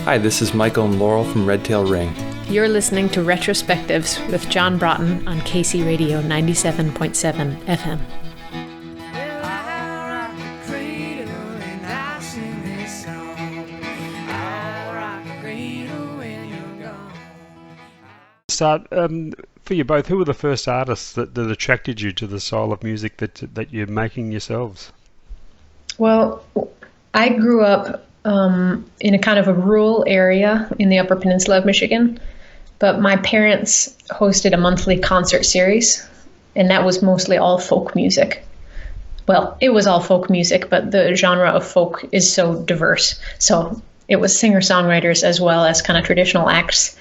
Hi, this is Michael and Laurel from Red Tail Ring. You're listening to Retrospectives with John Broughton on KC Radio 97.7 FM. Start for you both. Who were the first artists that attracted you to the style of music that you're making yourselves? Well, I grew up in a kind of a rural area in the Upper Peninsula of Michigan, but my parents hosted a monthly concert series, and that was mostly all folk music. Well, it was all folk music, but the genre of folk is so diverse. So it was singer-songwriters as well as kind of traditional acts.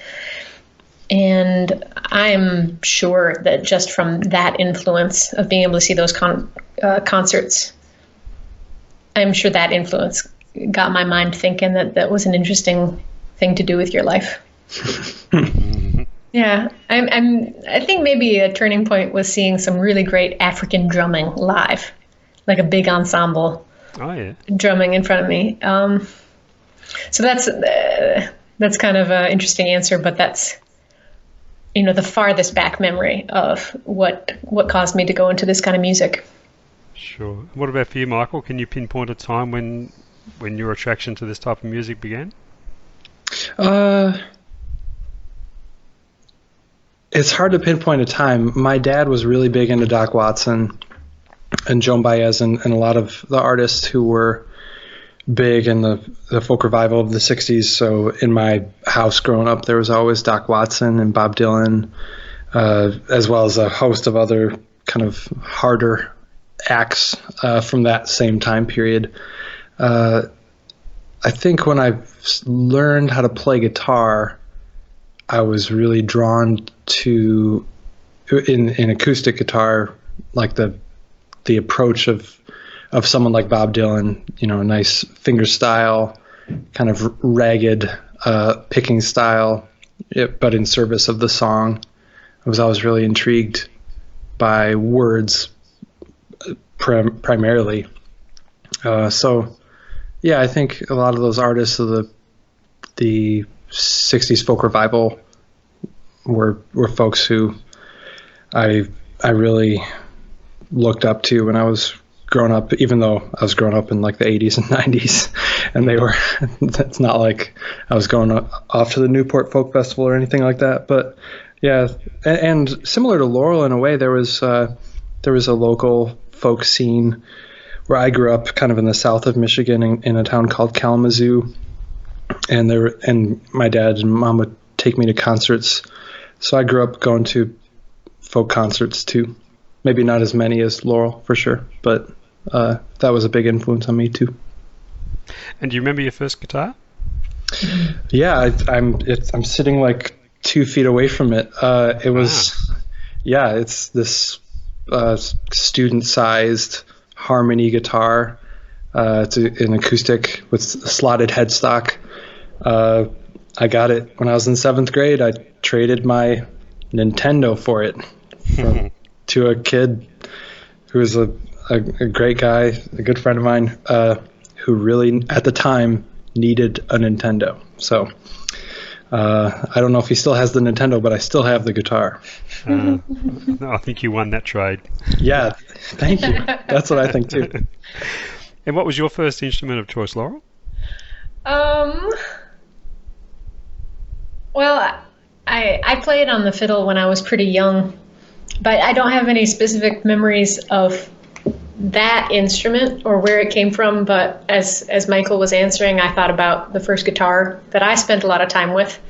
And I'm sure that just from that influence of being able to see those concerts, I'm sure that influence got my mind thinking that was an interesting thing to do with your life. Yeah, I think maybe a turning point was seeing some really great African drumming live, like a big ensemble. Oh yeah, drumming in front of me. So that's kind of an interesting answer, but that's the farthest back memory of what caused me to go into this kind of music. Sure. What about for you, Michael? Can you pinpoint a time when your attraction to this type of music began? It's hard to pinpoint a time. My dad was really big into Doc Watson and Joan Baez and a lot of the artists who were big in the folk revival of the 60s. So in my house growing up, there was always Doc Watson and Bob Dylan, as well as a host of other kind of harder acts from that same time period. I think when I learned how to play guitar, I was really drawn to in acoustic guitar, like the approach of someone like Bob Dylan, a nice finger style, kind of ragged picking style, but in service of the song. I was always really intrigued by words primarily. So, yeah, I think a lot of those artists of the 60s folk revival were folks who I really looked up to when I was growing up, even though I was growing up in like the 80s and 90s, and that's not like I was going off to the Newport Folk Festival or anything like that. But yeah, and similar to Laurel in a way, there was a local folk scene where I grew up kind of in the south of Michigan in a town called Kalamazoo, and my dad and mom would take me to concerts. So I grew up going to folk concerts too. Maybe not as many as Laurel for sure, but that was a big influence on me too. And do you remember your first guitar? Yeah, I'm sitting like 2 feet away from it. It was, yeah, it's this student-sized harmony guitar. It's an acoustic with a slotted headstock. I got it when I was in 7th grade. I traded my Nintendo for it to a kid who was a great guy, a good friend of mine, who really, at the time, needed a Nintendo. So I don't know if he still has the Nintendo, but I still have the guitar. No, I think you won that trade. Yeah, thank you. That's what I think too. And what was your first instrument of choice, Laurel? Well, I played on the fiddle when I was pretty young, but I don't have any specific memories of that instrument or where it came from. But as Michael was answering, I thought about the first guitar that I spent a lot of time with,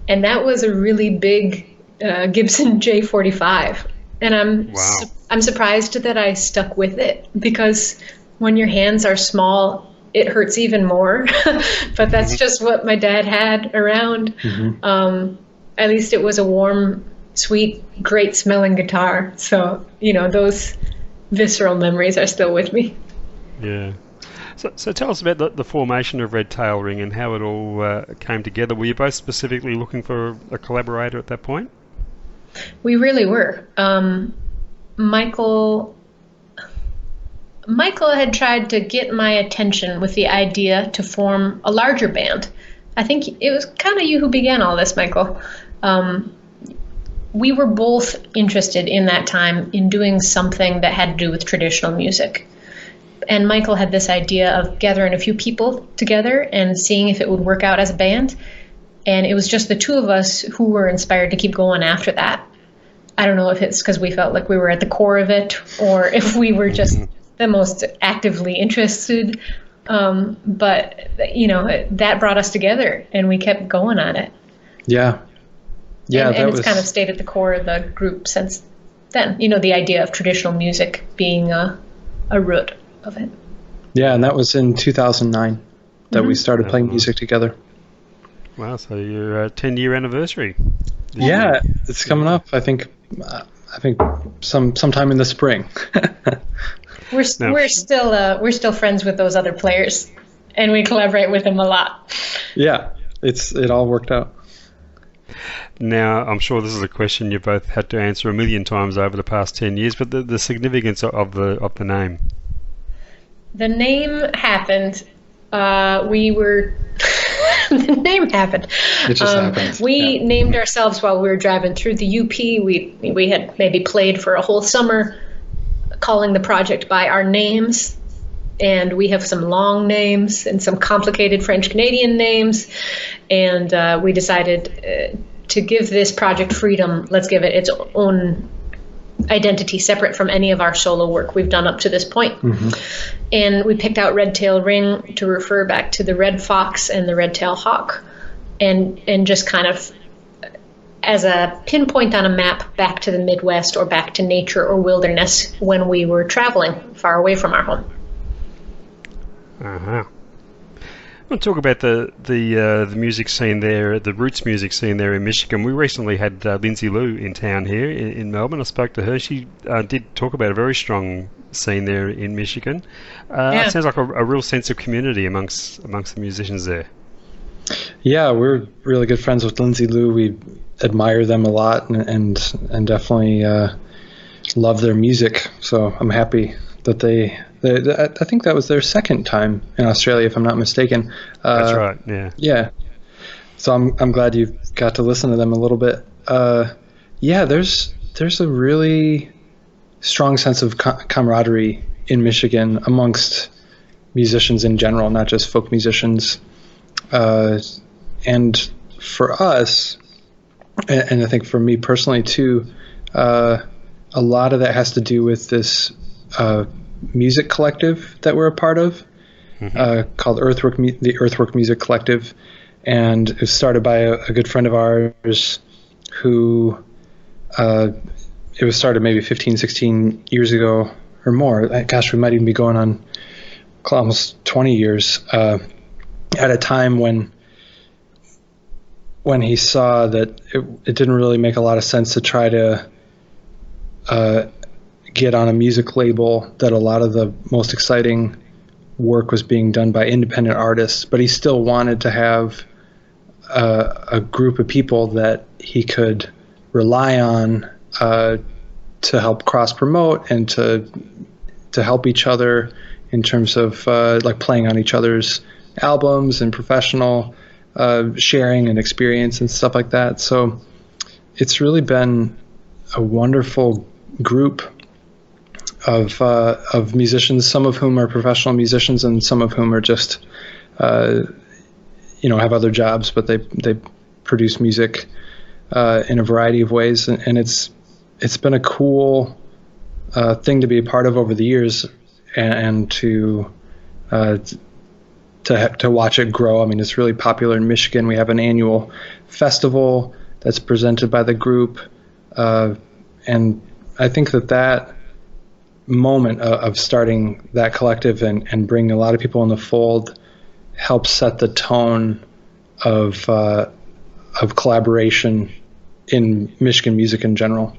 and that was a really big Gibson J45. And I'm surprised that I stuck with it, because when your hands are small, it hurts even more. But that's just what my dad had around. Mm-hmm. At least it was a warm, sweet, great smelling guitar. So, those visceral memories are still with me. Yeah. So tell us about the formation of Red Tail Ring and how it all came together. Were you both specifically looking for a collaborator at that point? We really were. Michael had tried to get my attention with the idea to form a larger band. I think it was kind of you who began all this, Michael. We were both interested in that time in doing something that had to do with traditional music. And Michael had this idea of gathering a few people together and seeing if it would work out as a band. And it was just the two of us who were inspired to keep going after that. I don't know if it's because we felt like we were at the core of it or if we were just the most actively interested. But, that brought us together and we kept going on it. Yeah. Yeah. And it's kind of stayed at the core of the group since then. The idea of traditional music being a root of it. Yeah, and that was in 2009 that we started playing music together. Wow, so your 10-year anniversary. Yeah, it's coming up. I think sometime in the spring. We're still friends with those other players, and we collaborate with them a lot. Yeah, it all worked out. Now, I'm sure this is a question you both had to answer a million times over the past 10 years, but the significance of the name. The name happened. The name happened. It just happened. We named ourselves while we were driving through the UP. We had maybe played for a whole summer, calling the project by our names. And we have some long names and some complicated French-Canadian names. And we decided to give this project freedom. Let's give it its own identity separate from any of our solo work we've done up to this point. And we picked out Red Tail Ring to refer back to the red fox and the red tail hawk, and just kind of as a pinpoint on a map back to the Midwest or back to nature or wilderness when we were traveling far away from our home. I want to talk about the music scene there, the roots music scene there in Michigan. We recently had Lindsay Lou in town here in Melbourne. I spoke to her. She did talk about a very strong scene there in Michigan. It sounds like a real sense of community amongst the musicians there. Yeah, we're really good friends with Lindsay Lou. We admire them a lot and definitely love their music. So I'm happy that I think that was their second time in Australia, if I'm not mistaken. That's right. Yeah. Yeah. So I'm glad you got to listen to them a little bit. There's a really strong sense of camaraderie in Michigan amongst musicians in general, not just folk musicians. And for us, and I think for me personally too, a lot of that has to do with this music collective that we're a part of, called the Earthwork Music Collective, and it was started by a good friend of ours who it was started maybe 15, 16 years ago or more. Gosh, we might even be going on almost 20 years, at a time when he saw that it didn't really make a lot of sense to try to get on a music label, that a lot of the most exciting work was being done by independent artists, but he still wanted to have a group of people that he could rely on to help cross promote and to help each other in terms of like playing on each other's albums and professional sharing and experience and stuff like that. So it's really been a wonderful group of musicians, some of whom are professional musicians and some of whom are just have other jobs, but they produce music in a variety of ways, and it's been a cool thing to be a part of over the years, and to watch it grow. I mean, it's really popular in Michigan. We have an annual festival that's presented by the group, and I think that moment of starting that collective and bringing a lot of people in the fold helps set the tone of collaboration in Michigan music in general.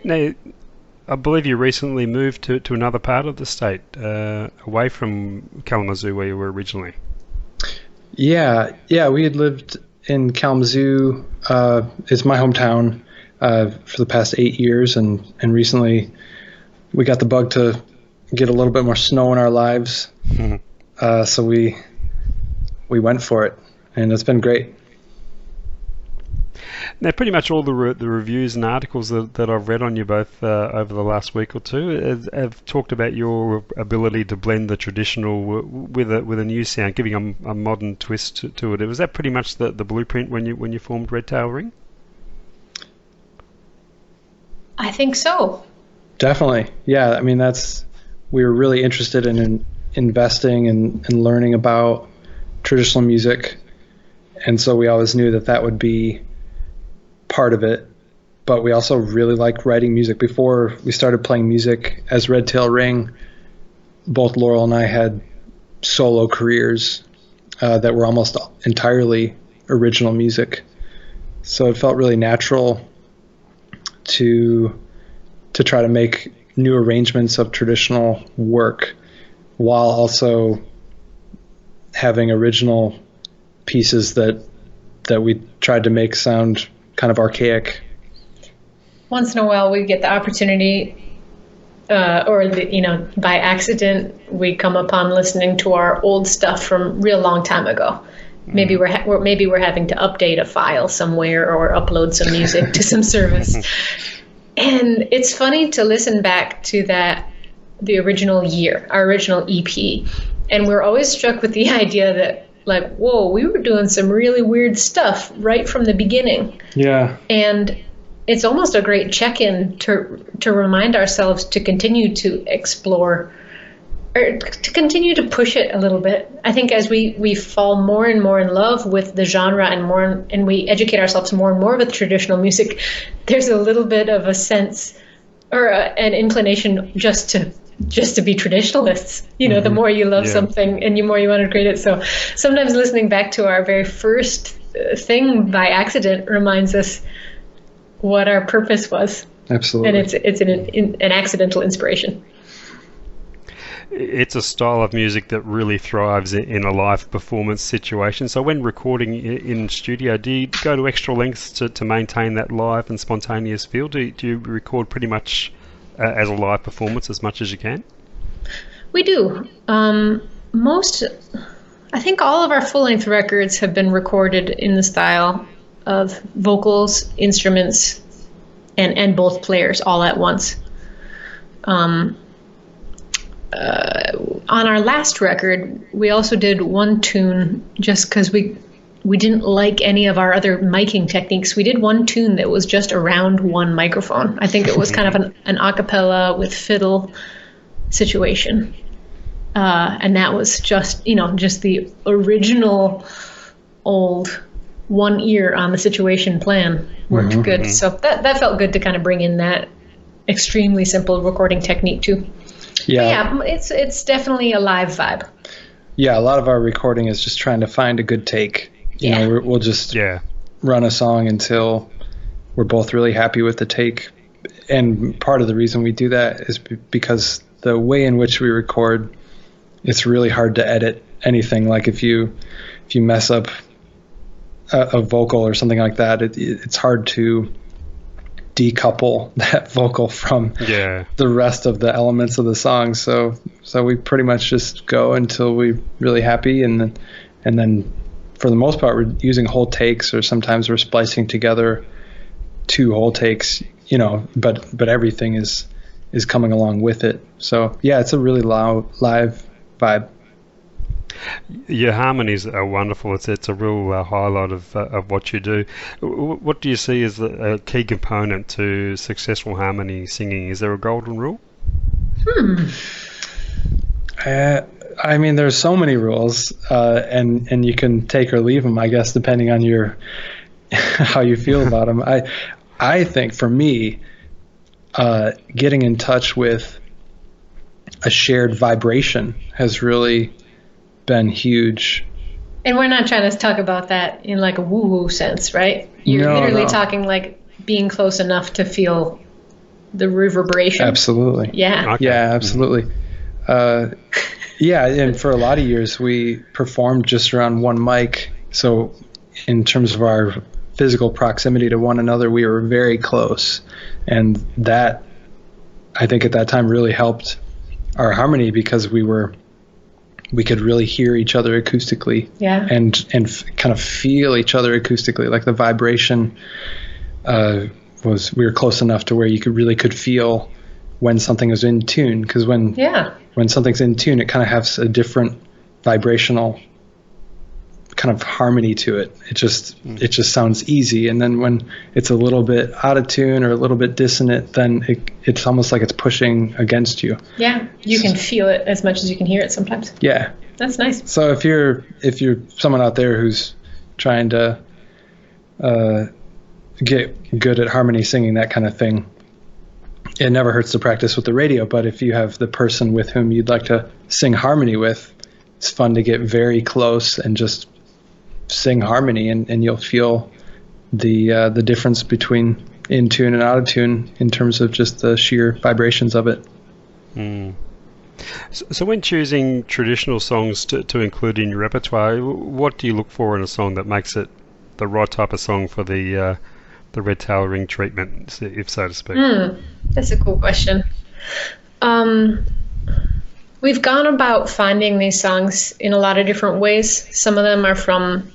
Now, I believe you recently moved to another part of the state, away from Kalamazoo, where you were originally. Yeah, we had lived in Kalamazoo. It's my hometown for the past 8 years, and recently we got the bug to get a little bit more snow in our lives, so we went for it. and it's been great. Now, pretty much all the reviews and articles that I've read on you both over the last week or two have talked about your ability to blend the traditional with a new sound, giving a modern twist to it. Was that pretty much the blueprint when you formed Red Tail Ring? I think so. Definitely. Yeah. I mean, we were really interested in investing and learning about traditional music. And so we always knew that would be part of it. But we also really liked writing music. Before we started playing music as Red Tail Ring, both Laurel and I had solo careers that were almost entirely original music. So it felt really natural to try to make new arrangements of traditional work while also having original pieces that we tried to make sound kind of archaic. Once in a while we get the opportunity by accident we come upon listening to our old stuff from real long time ago. Maybe we're having to update a file somewhere or upload some music to some service. And it's funny to listen back to the original year, our original EP. And we're always struck with the idea that, like, whoa, we were doing some really weird stuff right from the beginning. Yeah. And it's almost a great check-in to remind ourselves to continue to explore or to continue to push it a little bit. I think as we fall more and more in love with the genre and we educate ourselves more and more with traditional music, there's a little bit of a sense or an inclination just to be traditionalists. The more you love something and the more you want to create it. So sometimes listening back to our very first thing by accident reminds us what our purpose was. Absolutely. And it's an accidental inspiration. It's a style of music that really thrives in a live performance situation. So when recording in studio, do you go to extra lengths to maintain that live and spontaneous feel? Do you record pretty much as a live performance as much as you can? We do. I think all of our full-length records have been recorded in the style of vocals, instruments, and both players all at once. On our last record, we also did one tune just because we didn't like any of our other miking techniques. We did one tune that was just around one microphone. I think it was kind of an a cappella with fiddle situation. And that was just the original old one ear on the situation plan worked good. So that felt good to kind of bring in that extremely simple recording technique too. Yeah, it's definitely a live vibe. Yeah, a lot of our recording is just trying to find a good take. We'll just run a song until we're both really happy with the take. And part of the reason we do that is because the way in which we record, it's really hard to edit anything. Like if you mess up a vocal or something like that, it's hard to decouple that vocal from the rest of the elements of the song. So we pretty much just go until we're really happy, and then for the most part we're using whole takes, or sometimes we're splicing together 2 whole takes, but everything is coming along with it. So yeah, it's a really live vibe. Your harmonies are wonderful. It's a real highlight of what you do. What do you see as a key component to successful harmony singing? Is there a golden rule? I mean, there's so many rules, and you can take or leave them, I guess, depending on your how you feel about them. I think for me, getting in touch with a shared vibration has really been huge. And we're not trying to talk about that in like a woo-woo sense, right? You're literally talking like being close enough to feel the reverberation. Absolutely. Yeah. Okay. Yeah, absolutely. And for a lot of years we performed just around one mic. So in terms of our physical proximity to one another, we were very close. And that, I think at that time, really helped our harmony, because we were we could really hear each other acoustically, and kind of feel each other acoustically. Like the vibration we were close enough to where you could feel when something was in tune, because when something's in tune, it kind of has a different vibrational kind of harmony to it. It just sounds easy. And then when it's a little bit out of tune or a little bit dissonant, then it's almost like it's pushing against you. Yeah, you can feel it as much as you can hear it sometimes. Yeah, that's nice. So if you're someone out there who's trying to get good at harmony singing, that kind of thing, it never hurts to practice with the radio. But if you have the person with whom you'd like to sing harmony with, it's fun to get very close and just sing harmony, and you'll feel the difference between in tune and out of tune in terms of just the sheer vibrations of it. So when choosing traditional songs to include in your repertoire, what do you look for in a song that makes it the right type of song for the red tail ring treatment, if so to speak? That's a cool question. We've gone about finding these songs in a lot of different ways. Some of them are from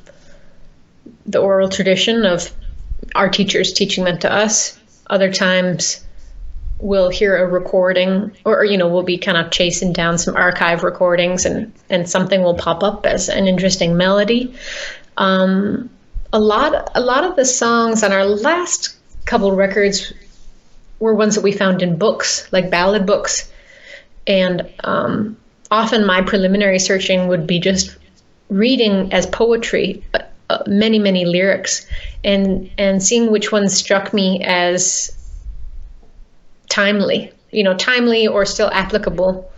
the oral tradition of our teachers teaching them to us. Other times we'll hear a recording, or we'll be kind of chasing down some archive recordings, and something will pop up as an interesting melody. A lot of the songs on our last couple records were ones that we found in books, like ballad books. And often my preliminary searching would be just reading as poetry many, many lyrics, and seeing which ones struck me as timely or still applicable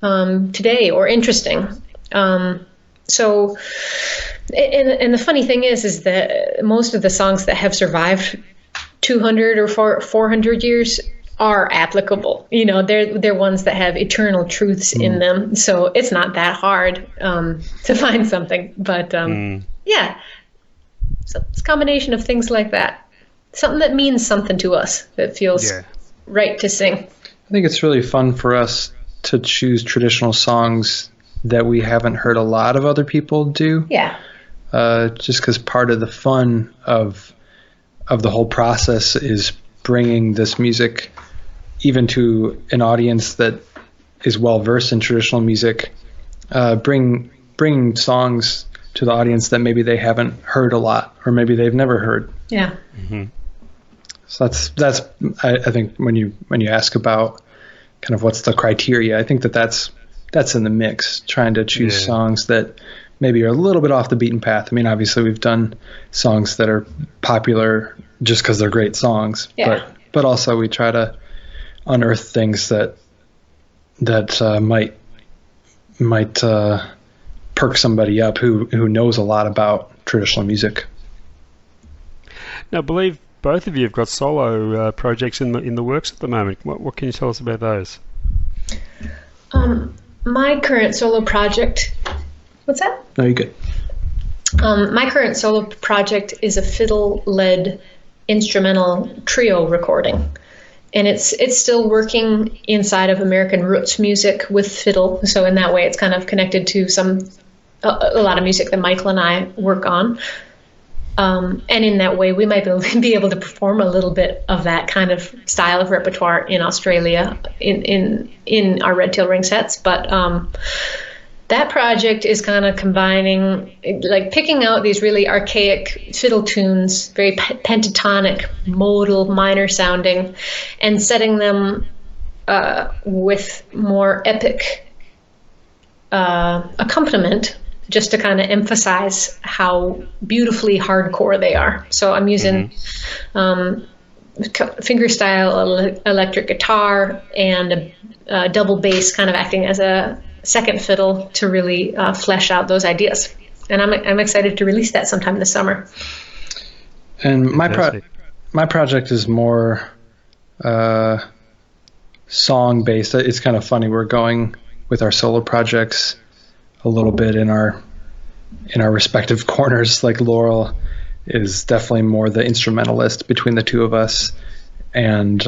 today, or interesting. So, and the funny thing is that most of the songs that have survived 200 or 400 years are applicable. They're ones that have eternal truths in them. So it's not that hard to find something. But yeah, so it's a combination of things like that. Something that means something to us, that feels right to sing. I think it's really fun for us to choose traditional songs that we haven't heard a lot of other people do. Yeah. Just because part of the fun of the whole process is bringing this music even to an audience that is well versed in traditional music. Bring songs to the audience that maybe they haven't heard a lot, or maybe they've never heard. Yeah. Mm-hmm. So that's I think when you ask about kind of what's the criteria, I think that's in the mix, trying to choose songs that maybe are a little bit off the beaten path. I mean, obviously we've done songs that are popular just because they're great songs, but also we try to unearth things that might perk somebody up who knows a lot about traditional music. Now, I believe both of you have got solo projects in the works at the moment. What can you tell us about those? My current solo project. What's that? No, you're good. My current solo project is a fiddle-led instrumental trio recording, and it's still working inside of American roots music with fiddle. So in that way, it's kind of connected to a lot of music that Michael and I work on. And in that way, we might be able to perform a little bit of that kind of style of repertoire in Australia in our Red Tail Ring sets. But that project is kind of combining, like picking out these really archaic fiddle tunes, very pentatonic, modal, minor sounding, and setting them with more epic accompaniment, just to kind of emphasize how beautifully hardcore they are. So I'm using fingerstyle electric guitar and a double bass kind of acting as a second fiddle to really flesh out those ideas. And I'm excited to release that sometime this summer. And my project is more song based. It's kind of funny. We're going with our solo projects a little bit in our respective corners. Like Laurel is definitely more the instrumentalist between the two of us, and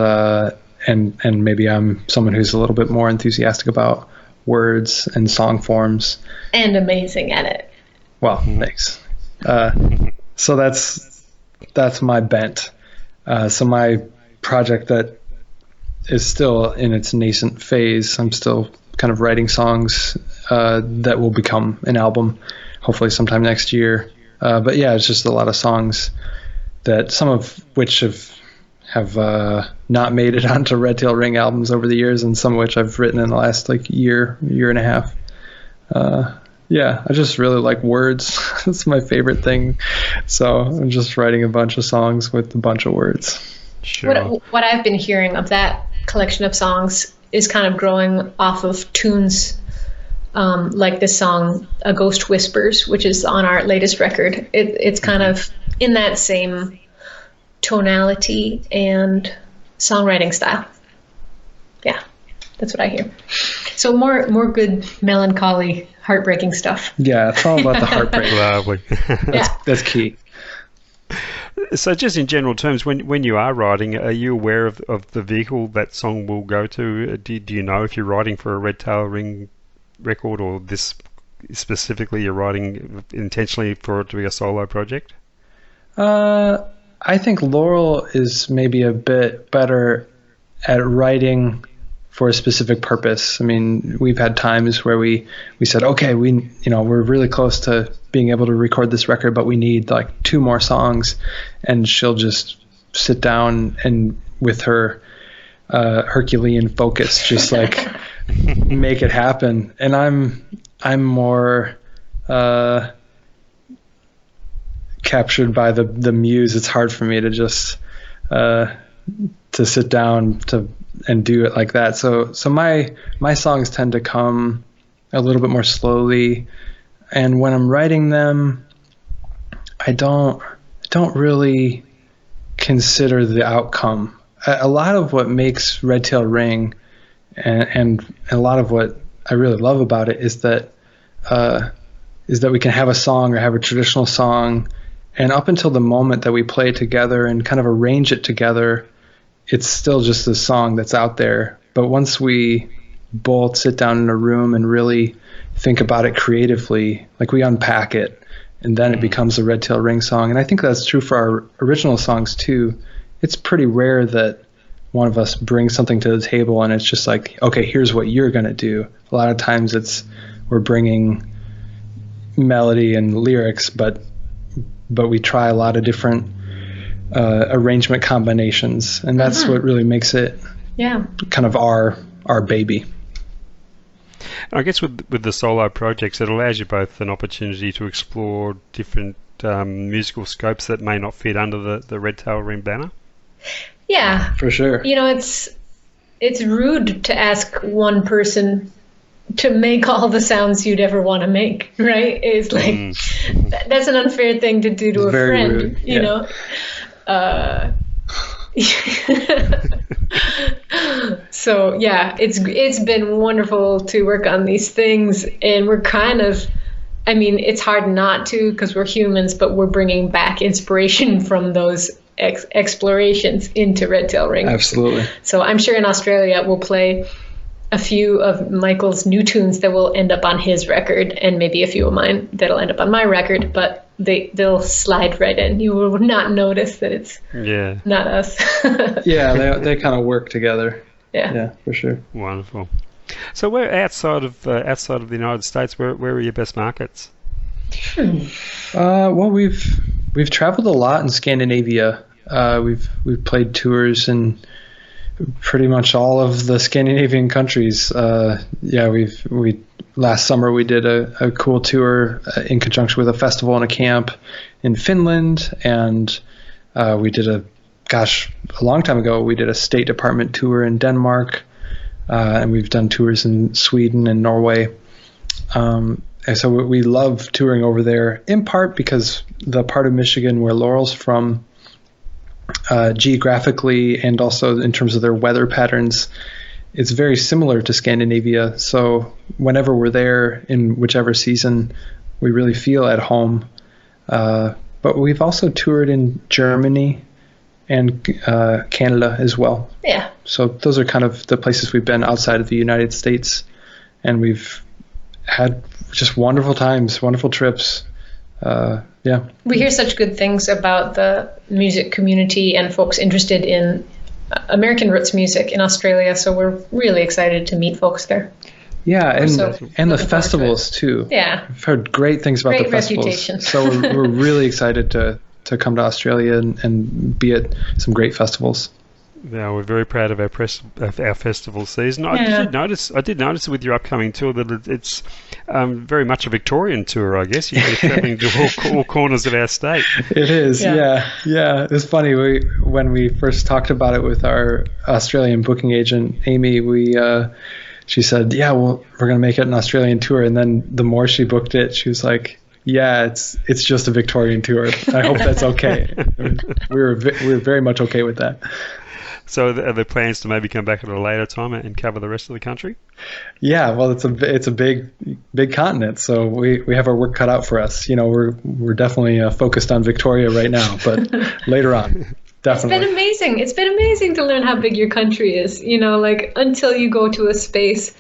maybe I'm someone who's a little bit more enthusiastic about words and song forms. And amazing at it. Well, thanks. So that's my bent. So my project that is still in its nascent phase. I'm still kind of writing songs that will become an album, hopefully sometime next year. But yeah, it's just a lot of songs that some of which have not made it onto Red Tail Ring albums over the years, and some of which I've written in the last year and a half. Yeah, I just really like words. It's my favorite thing. So I'm just writing a bunch of songs with a bunch of words. Sure. What I've been hearing of that collection of songs is kind of growing off of tunes like this song, A Ghost Whispers, which is on our latest record. It's kind of in that same tonality and songwriting style. Yeah, that's what I hear. So more good melancholy, heartbreaking stuff. Yeah, it's all about the heartbreak. Lovely. That's key. So just in general terms, when you are writing, are you aware of the vehicle that song will go to? Do you know if you're writing for a Red Tail Ring record, or this specifically you're writing intentionally for it to be a solo project? I think Laurel is maybe a bit better at writing for a specific purpose. I mean, we've had times where we said, okay, we're really close to being able to record this record, but we need 2 more songs, and she'll just sit down and with her Herculean focus, just make it happen. And I'm more captured by the muse. It's hard for me to just to sit down and do it like that. So my songs tend to come a little bit more slowly, and when I'm writing them, I don't really consider the outcome. A lot of what makes Red Tail Ring and a lot of what I really love about it is that we can have a song or have a traditional song, and up until the moment that we play it together and kind of arrange it together, it's still just a song that's out there. But once we both sit down in a room and really think about it creatively, we unpack it, and then it becomes a Red Tail Ring song. And I think that's true for our original songs too. It's pretty rare that one of us brings something to the table and it's just okay, here's what you're going to do. A lot of times we're bringing melody and lyrics, but we try a lot of different arrangement combinations, and that's what really makes it kind of our baby. I guess with the solo projects, it allows you both an opportunity to explore different musical scopes that may not fit under the Red Tail Ring banner. Yeah, for sure. It's rude to ask one person to make all the sounds you'd ever want to make, right? It's that's an unfair thing to do to a friend, rude. you know. So yeah, it's been wonderful to work on these things, and we're kind of, it's hard not to because we're humans, but we're bringing back inspiration from those explorations into Red Tail Ring. Absolutely. So I'm sure in Australia we'll play a few of Michael's new tunes that will end up on his record, and maybe a few of mine that'll end up on my record, but they'll slide right in. You will not notice that it's not us. Yeah, they kind of work together. Yeah, for sure. Wonderful. So where outside of the United States, where are your best markets? Well, we've traveled a lot in Scandinavia. We've played tours in pretty much all of the Scandinavian countries. Last summer we did a cool tour in conjunction with a festival and a camp in Finland, and we did a long time ago we did a State Department tour in Denmark, and we've done tours in Sweden and Norway. And so we love touring over there, in part because the part of Michigan where Laurel's from, geographically and also in terms of their weather patterns, it's very similar to Scandinavia. So whenever we're there in whichever season, we really feel at home. But we've also toured in Germany and Canada as well. Yeah. So those are kind of the places we've been outside of the United States. and we've had just wonderful times, wonderful trips. Yeah. We hear such good things about the music community and folks interested in American roots music in Australia, so we're really excited to meet folks there. Yeah, and the looking festivals too. Yeah. I've heard great things about Great the festivals. reputation. So we're really excited to come to Australia and be at some great festivals. Yeah, we're very proud of our festival season. Yeah. I did notice with your upcoming tour that it's very much a Victorian tour. I guess you're travelling to all corners of our state. It is, yeah. It's funny. When we first talked about it with our Australian booking agent Amy, she said, "Yeah, well, we're gonna make it an Australian tour." And then the more she booked it, she was like, "Yeah, it's just a Victorian tour. I hope that's okay." We were very much okay with that. So are there plans to maybe come back at a later time and cover the rest of the country? Yeah, well, it's a big continent, so we have our work cut out for us. We're definitely focused on Victoria right now, but later on, definitely. It's been amazing to learn how big your country is. Until you go to a space,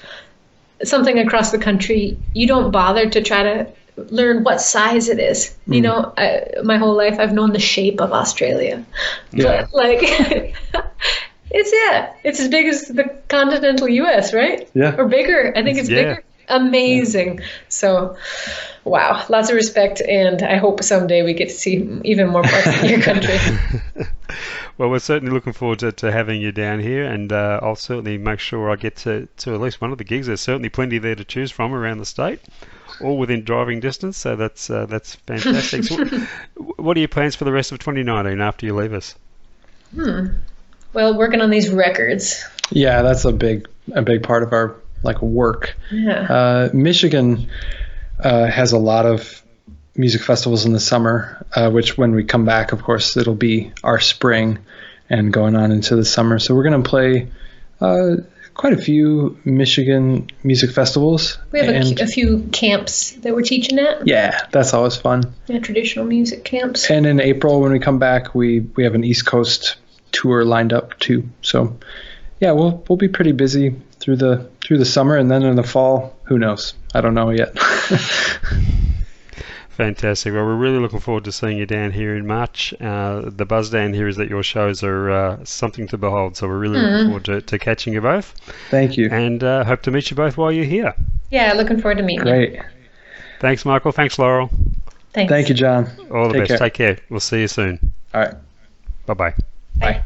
something across the country, you don't bother to try to learn what size it is. My whole life I've known the shape of Australia. Yeah. But it's as big as the continental US, right? Yeah. Or bigger. I think it's bigger. Amazing. So, wow, lots of respect, and I hope someday we get to see even more parts of your country. Well, we're certainly looking forward to having you down here, and I'll certainly make sure I get to at least one of the gigs. There's certainly plenty there to choose from around the state, all within driving distance, so that's fantastic. So what are your plans for the rest of 2019 after you leave us? Well, working on these records. Yeah, that's a big part of our work. Yeah. Michigan has a lot of music festivals in the summer, which when we come back, of course, it'll be our spring and going on into the summer. So we're going to play quite a few Michigan music festivals. We have a few camps that we're teaching at. Yeah, that's always fun. Yeah, traditional music camps. And in April, when we come back, we have an East Coast tour lined up too. So yeah, we'll be pretty busy through the summer, and then in the fall, who knows? I don't know yet. Fantastic. Well, we're really looking forward to seeing you down here in March. The buzz down here is that your shows are something to behold, so we're really looking forward to catching you both. Thank you. And hope to meet you both while you're here. Yeah, looking forward to meeting you. Great. Thanks, Michael. Thanks, Laurel. Thanks. Thank you, John. All the best. Take care. We'll see you soon. All right. Bye-bye. Bye.